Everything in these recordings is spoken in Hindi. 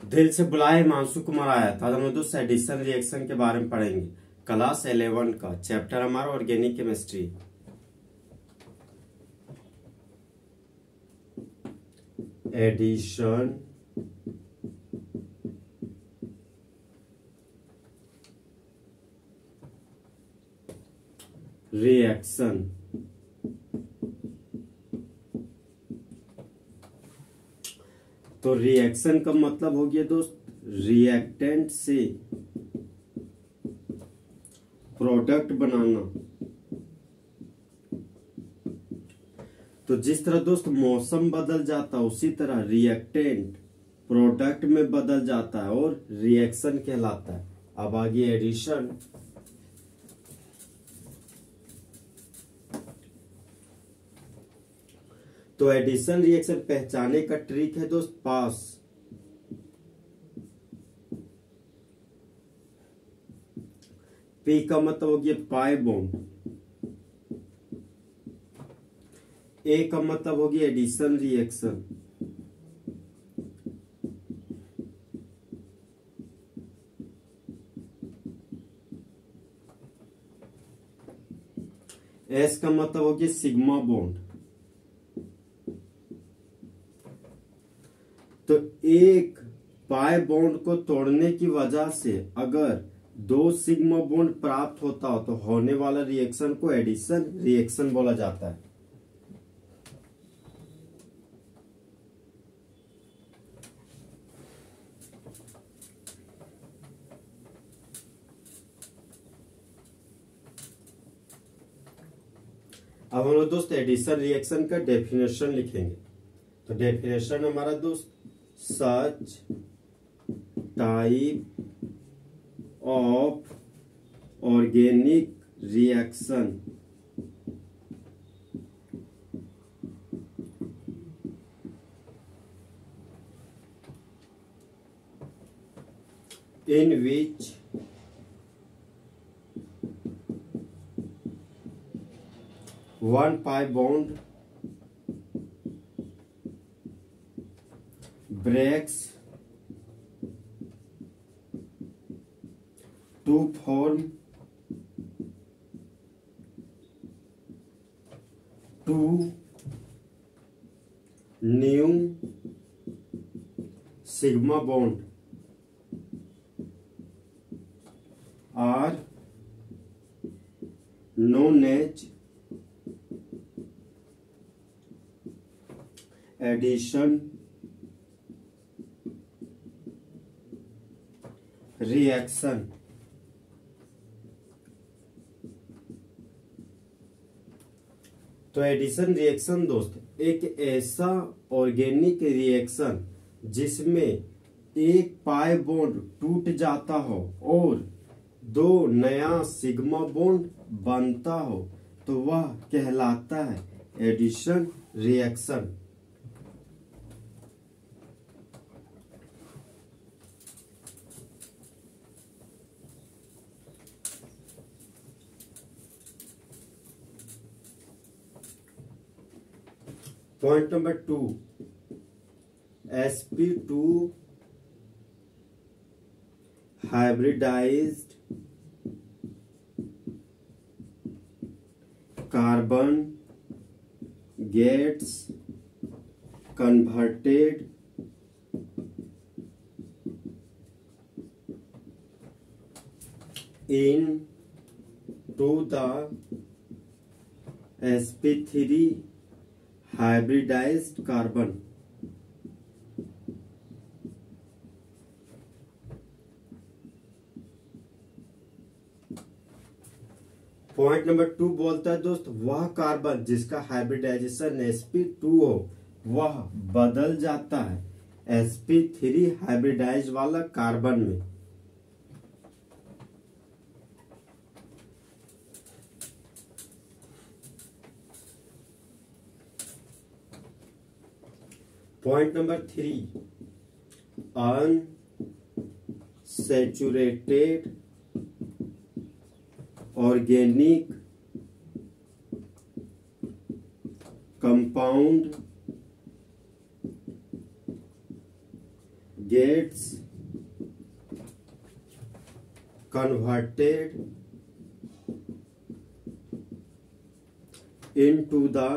दिल से बुलाए हिमांशु कुमार आया था। हम लोग दोस्त एडिशन रिएक्शन के बारे में पढ़ेंगे। क्लास 11 का चैप्टर हमारा ऑर्गेनिक केमिस्ट्री। Addition reaction. तो रिएक्शन का मतलब हो गया दोस्त रिएक्टेंट से प्रोडक्ट बनाना। तो जिस तरह दोस्त मौसम बदल जाता है उसी तरह रिएक्टेंट प्रोडक्ट में बदल जाता है और रिएक्शन कहलाता है। अब आगे एडिशन। तो एडिशन रिएक्शन पहचाने का ट्रिक है दोस्त पास। पी का मतलब हो गया पाई बॉन्ड। ए का मतलब हो गया एडिशन रिएक्शन। एस का मतलब हो गया सिग्मा बॉन्ड। तो एक पाई बॉन्ड को तोड़ने की वजह से अगर दो सिग्मा बॉन्ड प्राप्त होता हो तो होने वाला रिएक्शन को एडिशन रिएक्शन बोला जाता है। अब हम लोग दोस्त एडिशन रिएक्शन का डेफिनेशन लिखेंगे। तो डेफिनेशन हमारा दोस्त such type of organic reaction in which one pi bond breaks to form two new sigma bond are known as addition reaction. तो एडिशन रिएक्शन दोस्त एक ऐसा ऑर्गेनिक रिएक्शन जिसमें एक पाई बॉन्ड टूट जाता हो और दो नया सिग्मा बॉन्ड बनता हो तो वह कहलाता है addition reaction. Point number 2 sp2 hybridized carbon gets converted into the sp3 hybridized carbon। Point number 2 बोलता है दोस्त वह कार्बन जिसका हाइब्रिडाइजेशन sp2 हो वह बदल जाता है sp3 हाइब्रिडाइज वाला कार्बन में। Point number 3 unsaturated organic compound gets converted into the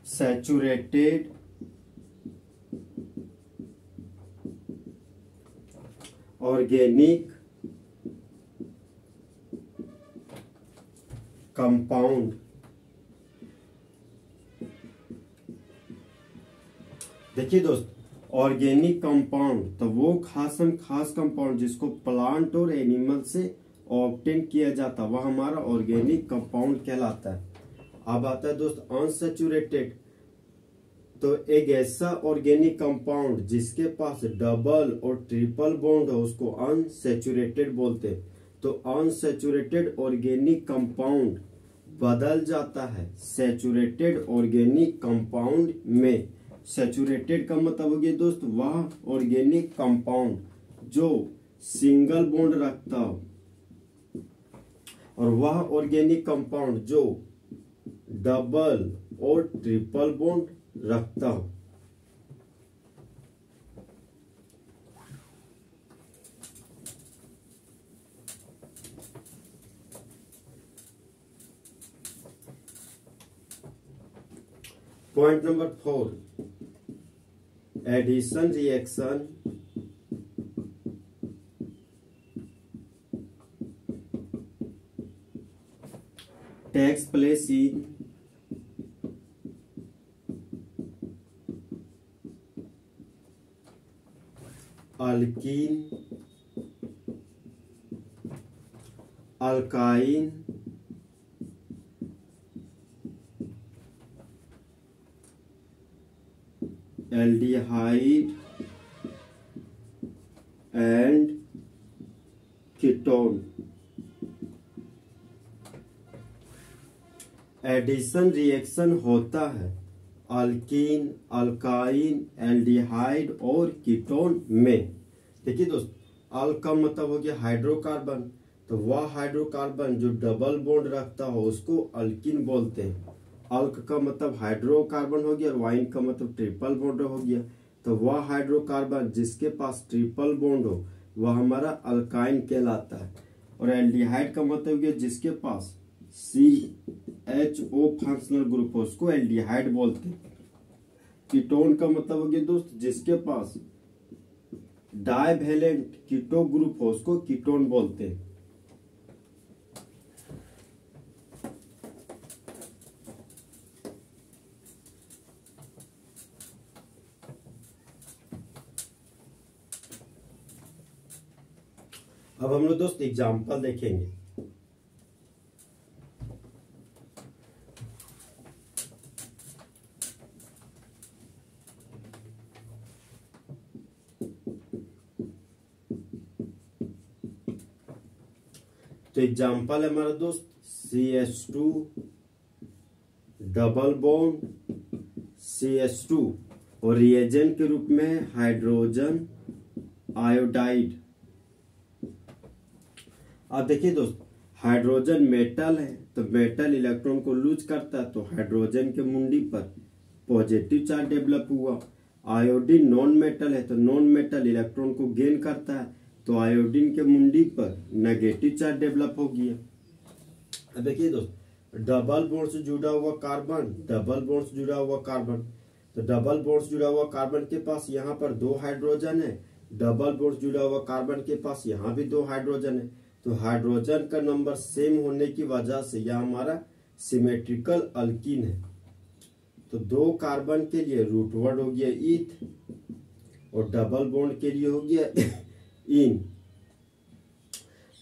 saturated organic compound। देखिए दोस्त, ऑर्गेनिक कंपाउंड तो वो खास कंपाउंड जिसको प्लांट और एनिमल से ऑब्टेन किया जाता, वह हमारा ऑर्गेनिक कंपाउंड कहलाता है। अब आता है दोस्त अनसैचुरेटेड, तो एक ऐसा ऑर्गेनिक कंपाउंड जिसके पास डबल और ट्रिपल बॉन्ड हो उसको अनसैचुरेटेड बोलते हैं। तो अनसैचुरेटेड ऑर्गेनिक कंपाउंड बदल जाता है सैचुरेटेड ऑर्गेनिक कंपाउंड में। सैचुरेटेड का मतलब हो गया दोस्त वह ऑर्गेनिक कंपाउंड जो सिंगल बॉन्ड रखता हो, और वह ऑर्गेनिक कंपाउंड जो डबल और ट्रिपल बॉन्ड रखता हो। Point number 4, addition reaction takes place in alkene, alkyne, aldehyde and ketone। Addition reaction होता है अल्कीन, अल्काइन, एल्डिहाइड और कीटोन में। देखिए दोस्त, अल का मतलब हो गया हाइड्रोकार्बन, तो वह हाइड्रोकार्बन जो डबल बॉन्ड रखता हो उसको अल्कीन बोलते हैं। अल्क का मतलब हाइड्रोकार्बन हो गया और वाइन का मतलब ट्रिपल बॉन्ड हो गया। तो वह हाइड्रोकार्बन जिसके पास ट्रिपल बॉन्ड हो वह हमारा अल्काइन कहलाता है। और एल्डिहाइड का मतलब हो गया जिसके पास CHO फंक्शनल ग्रुप हो उसको एल्डिहाइड बोलते हैं। कीटोन का मतलब हो गया दोस्त जिसके पास डाइवैलेंट कीटो ग्रुप हो उसको कीटोन बोलते हैं। अब हम लोग दोस्त एग्जाम्पल देखेंगे। तो एग्जाम्पल है हमारा दोस्त CH2 डबल बॉन्ड CH2 और रिएजेंट के रूप में हाइड्रोजन आयोडाइड। अब देखिए दोस्त, हाइड्रोजन मेटल है तो मेटल इलेक्ट्रॉन को लूज करता है, तो हाइड्रोजन के मुंडी पर पॉजिटिव चार्ज डेवलप हुआ। आयोडीन नॉन मेटल है तो नॉन मेटल इलेक्ट्रॉन को गेन करता है, तो आयोडीन के मुंडी पर नेगेटिव चार्ज डेवलप हो गया। अब देखिए दोस्त, डबल बॉन्ड से जुड़ा हुआ कार्बन, डबल बॉन्ड से जुड़ा हुआ कार्बन, तो डबल बॉन्ड से जुड़ा हुआ कार्बन के पास यहाँ पर 2 हाइड्रोजन है, डबल बॉन्ड से जुड़ा हुआ कार्बन के पास यहाँ भी 2 हाइड्रोजन है। तो हाइड्रोजन का नंबर सेम होने की वजह से यह हमारा सिमेट्रिकल अल्कीन है। तो 2 कार्बन के लिए रूट वर्ड हो गया ईथ और डबल बॉन्ड के लिए हो गया इन।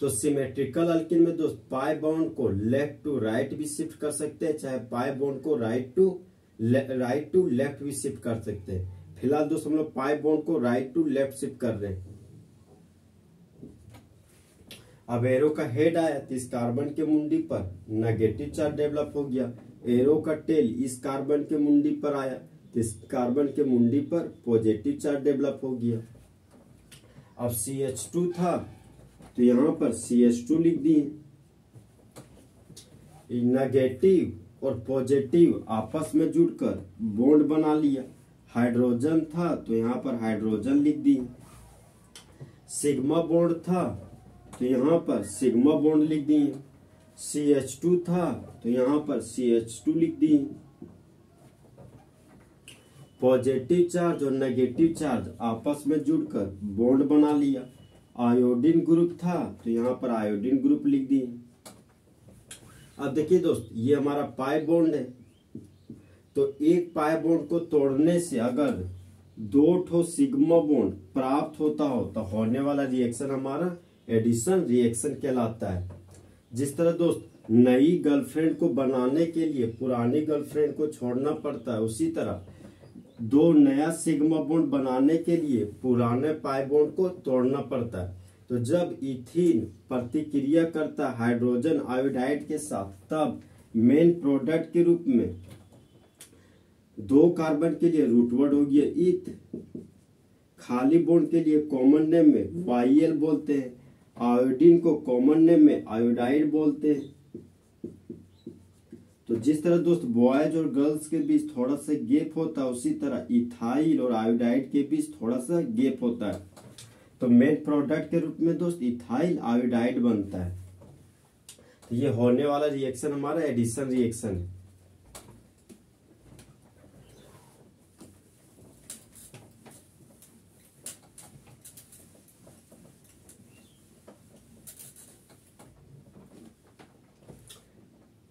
तो सिमेट्रिकल अल्कीन में दोस्त पाई बॉन्ड को लेफ्ट टू राइट भी शिफ्ट कर सकते हैं, चाहे पाई बॉन्ड को राइट टू लेफ्ट भी शिफ्ट कर सकते हैं। फिलहाल दोस्त हम लोग पाई बॉन्ड को राइट टू लेफ्ट शिफ्ट कर रहे हैं। अब एरो का हेड आया तो इस कार्बन के मुंडी पर नेगेटिव चार्ज डेवलप हो गया। एरो का टेल इस कार्बन के मुंडी पर आया तो इस कार्बन के मुंडी पर पॉजिटिव चार्ज डेवलप हो गया। अब CH2 था तो यहां पर CH2 लिख दिए। नेगेटिव और पॉजिटिव आपस में जुड़कर बॉन्ड बना लिया, हाइड्रोजन था तो यहाँ पर हाइड्रोजन लिख दिए। सिग्मा बॉन्ड था तो यहाँ पर सिग्मा बॉन्ड लिख दिए। CH2 था तो यहाँ पर CH2 लिख दिए। पॉजिटिव चार्ज और नेगेटिव चार्ज आपस में जुड़कर बॉन्ड बना लिया। आयोडीन ग्रुप था तो यहाँ पर आयोडीन ग्रुप लिख दिए। अब देखिए दोस्त, ये हमारा पाई बॉन्ड है, तो एक पाई बॉन्ड को तोड़ने से अगर 2 ठो सिग्मा बॉन्ड प्राप्त होता हो तो होने वाला रिएक्शन हमारा एडिशन रिएक्शन कहलाता है। जिस तरह दोस्त नई गर्लफ्रेंड को बनाने के लिए पुरानी गर्लफ्रेंड को छोड़ना पड़ता है, उसी तरह 2 नया सिग्मा बॉन्ड बनाने के लिए पुराने पाई बॉन्ड को तोड़ना पड़ता है। तो जब इथीन प्रतिक्रिया करता है हाइड्रोजन आयोडाइड के साथ, तब मेन प्रोडक्ट के रूप में 2 कार्बन के लिए रूट वर्ड हो गया इथ, खाली बॉन्ड के लिए कॉमन नेम में YL बोलते हैं, आयोडीन को कॉमन नेम में आयोडाइड बोलते हैं। तो जिस तरह दोस्त बॉयज और गर्ल्स के बीच थोड़ा सा गैप होता है, उसी तरह इथाइल और आयोडाइड के बीच थोड़ा सा गैप होता है। तो मेन प्रोडक्ट के रूप में दोस्त इथाइल आयोडाइड बनता है। तो ये होने वाला रिएक्शन हमारा एडिशन रिएक्शन है।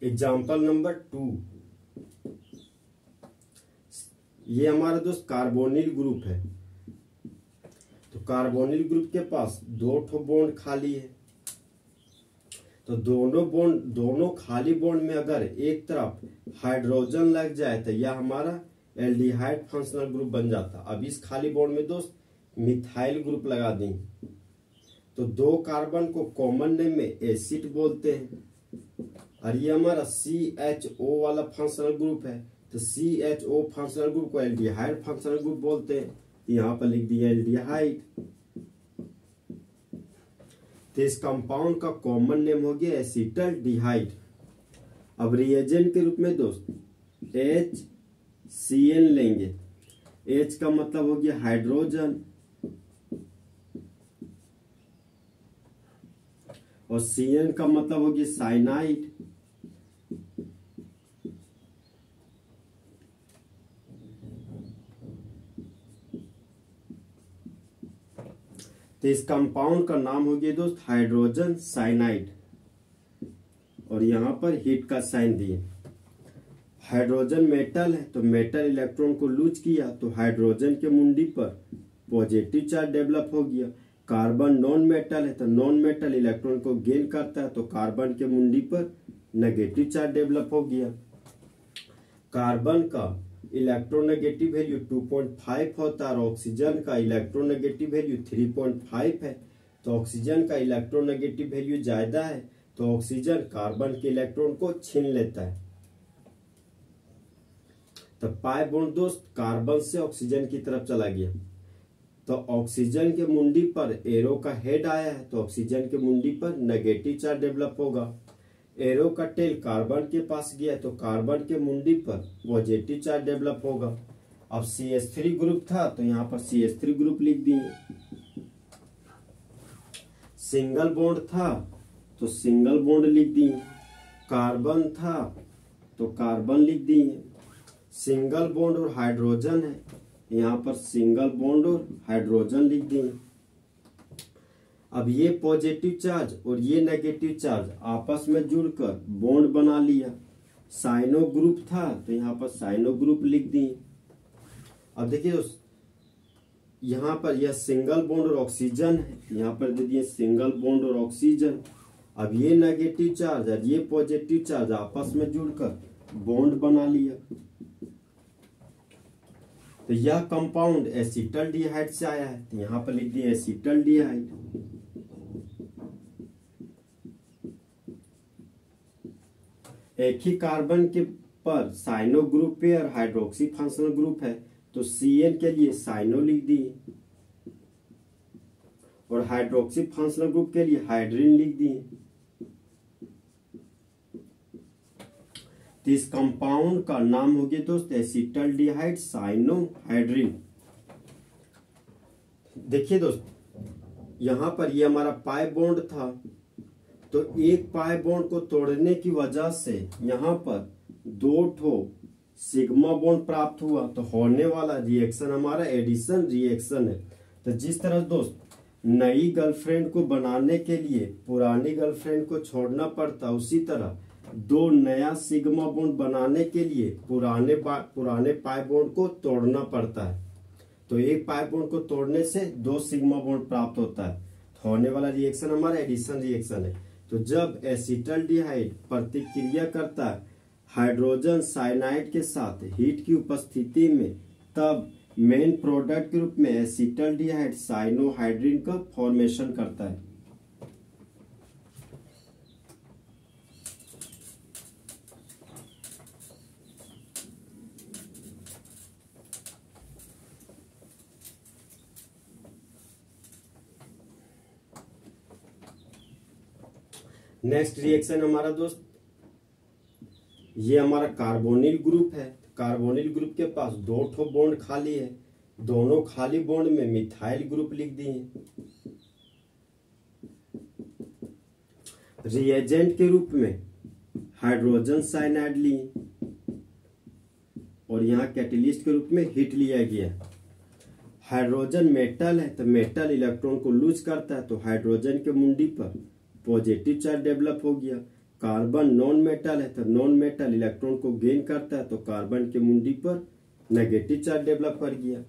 एग्जाम्पल नंबर 2, ये हमारा दोस्त कार्बोनिल ग्रुप है। तो कार्बोनिल ग्रुप के पास 2 ठो बॉन्ड खाली है। तो दोनों खाली बॉन्ड में अगर एक तरफ हाइड्रोजन लग जाए तो यह हमारा एल्डिहाइड फंक्शनल ग्रुप बन जाता। अब इस खाली बॉन्ड में दोस्त मिथाइल ग्रुप लगा देंगे। तो 2 कार्बन को कॉमन नेम में एसिड बोलते हैं, और ये हमारा CHO वाला फंक्शनल ग्रुप है। तो CHO फंक्शनल ग्रुप को एल्डिहाइड फंक्शनल ग्रुप बोलते हैं। यहाँ पर लिख दिया एल्डिहाइड। तो इस कंपाउंड का कॉमन नेम हो गया एसिटल्डिहाइड। अब रिएजेंट के रूप में दोस्त HCl लेंगे। H का मतलब हो गया हाइड्रोजन और Cl का मतलब हो गया साइनाइड। तो इस कंपाउंड का नाम हो गया दोस्त हाइड्रोजन साइनाइड, और यहां पर हीट का साइन दिए। हाइड्रोजन मेटल है तो मेटल इलेक्ट्रॉन को लूज किया तो हाइड्रोजन के मुंडी पर पॉजिटिव चार्ज डेवलप हो गया। कार्बन नॉन मेटल है तो नॉन मेटल इलेक्ट्रॉन को गेन करता है तो कार्बन के मुंडी पर नेगेटिव चार्ज डेवलप हो गया। कार्बन का इलेक्ट्रोनेगेटिव वैल्यू 2.5 होता है और ऑक्सीजन का इलेक्ट्रोनेगेटिव वैल्यू 3.5 है। तो ऑक्सीजन का इलेक्ट्रोनेगेटिव वैल्यू ज्यादा है तो ऑक्सीजन कार्बन के इलेक्ट्रॉन को छीन लेता है। तो पाई बॉन्ड दोस्त कार्बन से ऑक्सीजन की तरफ चला गया। तो ऑक्सीजन के मुंडी पर एरो का हेड आया है तो ऑक्सीजन के मुंडी पर नेगेटिव चार्ज डेवलप होगा। एरो का टेल कार्बन के पास गया तो कार्बन के मुंडी पर पॉजिटिव चार्ज डेवलप होगा। अब CH3 ग्रुप था तो यहाँ पर CH3 ग्रुप लिख दिए। सिंगल बॉन्ड था तो सिंगल बॉन्ड लिख दिए। कार्बन था तो कार्बन लिख दिए। सिंगल बॉन्ड और हाइड्रोजन है, यहाँ पर सिंगल बॉन्ड और हाइड्रोजन लिख दिए। अब ये पॉजिटिव चार्ज और ये नेगेटिव चार्ज आपस में जुड़कर बॉन्ड बना लिया। साइनो ग्रुप था तो यहाँ पर साइनो ग्रुप लिख दिए। अब देखिए यहाँ पर यह सिंगल बॉन्ड और ऑक्सीजन है, यहाँ पर दे दिए सिंगल बॉन्ड और ऑक्सीजन। अब ये नेगेटिव चार्ज और ये पॉजिटिव चार्ज आपस में जुड़कर बॉन्ड बना लिया। तो यह कंपाउंड एसिटल्डिहाइड से आया है तो यहाँ पर लिख दिया एसिटल्डिहाइड। एक ही कार्बन के पर साइनो ग्रुप पे और हाइड्रोक्सी फंक्शनल ग्रुप है तो Cl के लिए साइनो लिख दिए और हाइड्रोक्सी फंक्शनल ग्रुप के लिए हाइड्रीन लिख दिए। तो इस कंपाउंड का नाम हो गया दोस्त एसिटल्डिहाइड साइनोहाइड्रिन। देखिए दोस्त, यहां पर ये हमारा पाई बॉन्ड था, तो एक पाई बॉन्ड को तोड़ने की वजह से यहां पर 2 ठो सिग्मा बॉन्ड प्राप्त हुआ, तो होने वाला रिएक्शन हमारा एडिशन रिएक्शन है। तो जिस तरह दोस्त नई गर्लफ्रेंड को बनाने के लिए पुरानी गर्लफ्रेंड को छोड़ना पड़ता, उसी तरह 2 नया सिग्मा बॉन्ड बनाने के लिए पुराने पाई बॉन्ड को तोड़ना पड़ता है। तो एक पाई बॉन्ड को तोड़ने से 2 सिग्मा बॉन्ड प्राप्त होता है। तो होने वाला रिएक्शन हमारा एडिशन रिएक्शन है। तो जब एसिटल्डिहाइड प्रतिक्रिया करता है हाइड्रोजन साइनाइड के साथ हीट की उपस्थिति में, तब मेन प्रोडक्ट के रूप में एसिटल्डिहाइड साइनोहाइड्रिन का फॉर्मेशन करता है। नेक्स्ट रिएक्शन हमारा दोस्त, ये हमारा कार्बोनिल ग्रुप है। कार्बोनिल ग्रुप के पास 2 ठो बॉन्ड खाली है, दोनों खाली बॉन्ड में मिथाइल ग्रुप लिख दिए। रिएजेंट के रूप में हाइड्रोजन साइनाइड लिए और यहाँ कैटेलिस्ट के रूप में हीट लिया गया। हाइड्रोजन मेटल है, तो मेटल इलेक्ट्रॉन को लूज करता है, तो हाइड्रोजन के मुंडी पर पॉजिटिव चार्ज डेवलप हो गया। कार्बन नॉन मेटल है, तो नॉन मेटल इलेक्ट्रॉन को गेन करता है, तो कार्बन के मुंडी पर नेगेटिव चार्ज डेवलप कर गया।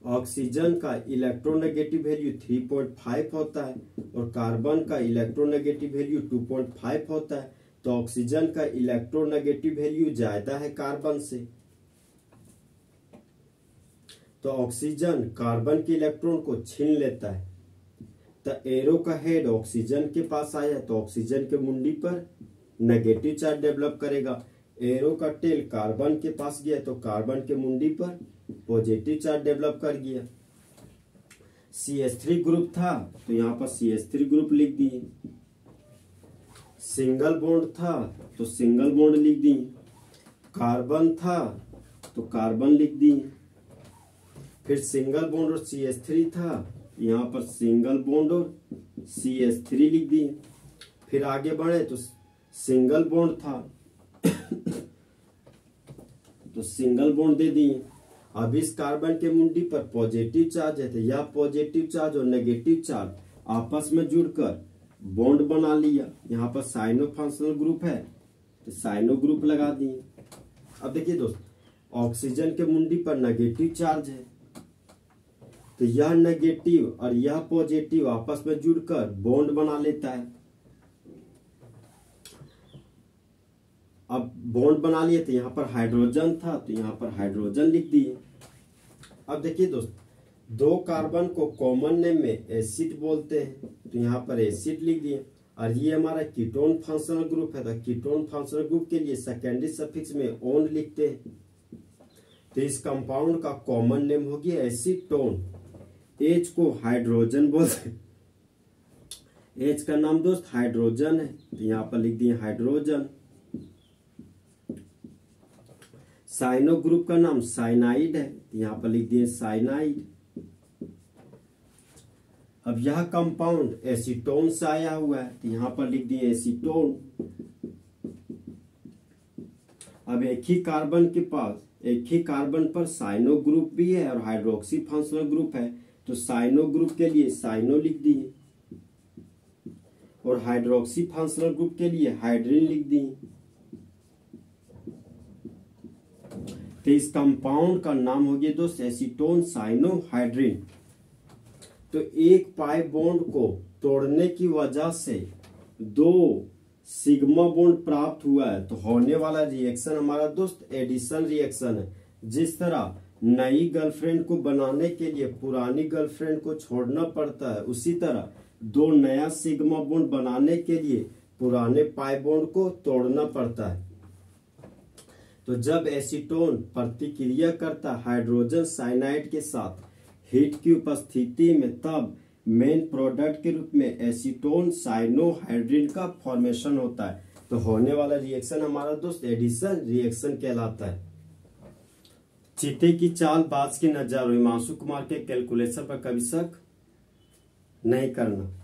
ऑक्सीजन का इलेक्ट्रोनेगेटिव वैल्यू 3.5 होता है और कार्बन का इलेक्ट्रोनेगेटिव वैल्यू 2.5 होता है। तो ऑक्सीजन का इलेक्ट्रोनेगेटिव वैल्यू ज्यादा है कार्बन से, तो ऑक्सीजन कार्बन के इलेक्ट्रॉन को छीन लेता है। तो एरो का हेड ऑक्सीजन के पास आया, तो ऑक्सीजन के मुंडी पर नेगेटिव चार्ज डेवलप करेगा। एरो का टेल कार्बन के पास गया, तो कार्बन के मुंडी पर पॉजिटिव चार्ज डेवलप कर गया। CH3 ग्रुप था, तो यहाँ पर CH3 ग्रुप लिख दिए। सिंगल बॉन्ड था, तो सिंगल बॉन्ड लिख दिए। कार्बन था, तो कार्बन लिख दिए। फिर सिंगल बॉन्ड और CH3 था, यहाँ पर सिंगल बॉन्ड और CH3 लिख दिए। फिर आगे बढ़े तो सिंगल बॉन्ड था तो सिंगल बॉन्ड दे दिए। अब इस कार्बन के मुंडी पर पॉजिटिव चार्ज है, तो यह पॉजिटिव चार्ज और नेगेटिव चार्ज आपस में जुड़कर बॉन्ड बना लिया। यहाँ पर साइनो फंक्शनल ग्रुप है, तो साइनो ग्रुप लगा दिए। अब देखिए दोस्त, ऑक्सीजन के मुंडी पर नेगेटिव चार्ज है, तो यह नेगेटिव और यह पॉजिटिव आपस में जुड़कर बॉन्ड बना लेता है। अब बॉन्ड बना लिए, तो यहाँ पर हाइड्रोजन था, तो यहाँ पर हाइड्रोजन लिख दिए। अब देखिए दोस्त, 2 कार्बन को कॉमन नेम में एसिड बोलते हैं, तो यहाँ पर एसिड लिख दिए। और ये हमारा कीटोन फंक्शनल ग्रुप है, तो कीटोन फंक्शनल ग्रुप के लिए सेकेंडरी सफिक्स में ओन लिखते हैं। तो इस कंपाउंड का कॉमन नेम हो गया एसीटोन। H को हाइड्रोजन बोलते हैं, H का नाम दोस्त हाइड्रोजन है, तो यहाँ पर लिख दिए हाइड्रोजन। साइनो ग्रुप का नाम साइनाइड है, तो यहाँ पर लिख दिए साइनाइड। अब यह कंपाउंड एसीटोन से आया हुआ है, तो यहाँ पर लिख दिए एसीटोन। अब एक ही कार्बन के पास, एक ही कार्बन पर साइनो ग्रुप भी है और हाइड्रोक्सी फंक्शनल ग्रुप है, तो साइनो ग्रुप के लिए साइनो लिख दिए और हाइड्रोक्सी फंक्शनल ग्रुप के लिए हाइड्रीन लिख दिए। तो इस कंपाउंड का नाम हो गया दोस्त एसीटोन साइनोहाइड्रिन। तो एक पाई बॉन्ड को तोड़ने की वजह से 2 सिग्मा बॉन्ड प्राप्त हुआ है, तो होने वाला रिएक्शन हमारा दोस्त एडिशन रिएक्शन है। जिस तरह नई गर्लफ्रेंड को बनाने के लिए पुरानी गर्लफ्रेंड को छोड़ना पड़ता है, उसी तरह 2 नया सिग्मा बॉन्ड बनाने के लिए पुराने पाई बॉन्ड को तोड़ना पड़ता है। तो जब एसीटोन प्रतिक्रिया करता हाइड्रोजन साइनाइड के साथ हीट की उपस्थिति में, तब मेन प्रोडक्ट के रूप में एसीटोन साइनोहाइड्रिन का फॉर्मेशन होता है। तो होने वाला रिएक्शन हमारा दोस्त एडिशन रिएक्शन कहलाता है। चीते की चाल बाज की नजर, हिमांशु कुमार के कैलकुलेशन पर कभी शक नहीं करना।